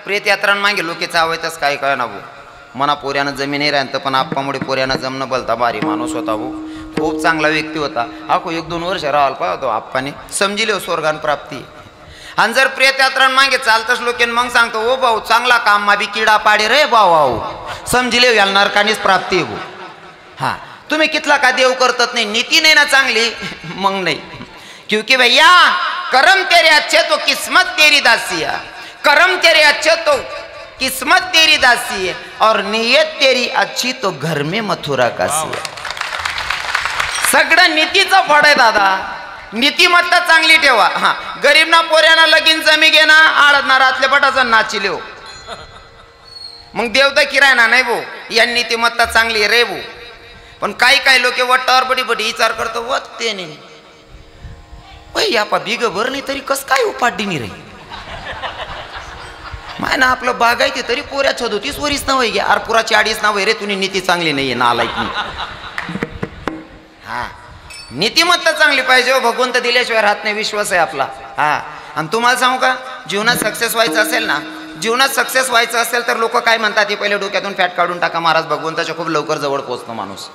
प्रेत यात्रान मागे लोके चावायतच काय काय ना भाऊ मना पोऱ्यानं जमीन राहतं पण आप्पामुळे पोऱ्यानं जमणं बोलता भारी माणूस होता भाऊ खूप चांगला व्यक्ती होता आखो 1-2 वर्ष राहाल पाहतो आप्पाने समजिले स्वर्गान प्राप्ती आणि जर प्रेत यात्रान मागे चालतच लोकेन मग सांगतो ओ भाऊ चांगला काम मा बी किडा पाडे रे भाऊ समजिले याला नरकानीच प्राप्ती भाऊ हाँ तुम्हें कितला का देव करतात नहीं नीति नहीं ना चांगली मग नहीं क्योंकि भैया कर्म तेरे अच्छे तो किस्मत तेरी दासी है कर्म तेरे अच्छे तो किस्मत तेरी दासी है और नीयत तेरी अच्छी तो घर में मथुरा कासी है सगळं नीतीचं फळ आहे दादा नीतिमत्ता चांगली ठेवा हा गरीब ना पोऱ्याना लगीन जमी घे ना आळदना रातले पटाचा नाचिले हो मग देवता किराय ना नाही भाऊ या नीतिमत्ता चांगली रे भाऊ पण काही काही लोक वट्टावर बडी बडी विचार करतो वत्ते नाही वय आपा बिग भर नाही तरी कस काय उपाडीनी रे माय ना आपलं बागायते तरी पोऱ्या 37 वरीस ना वय अर पुरा 40 ना वय रे तुनी नीती चांगली नाहीये नालायक नाही हा नीतिमत्ता चांगली पाहिजे हो भगवंत दिल्याशिवाय राहत नाही विश्वास आहे आपला हा आणि तुम्हाला सांगू का जीवनात सक्सेस व्हायचं असेल ना जीवनात सक्सेस व्हायचं असेल तर लोक काय म्हणतात हे पहिले डोक्यातून फॅट काढून टाका महाराज भगवंताच्या खूप लवकर जवळ पोहोचतो माणूस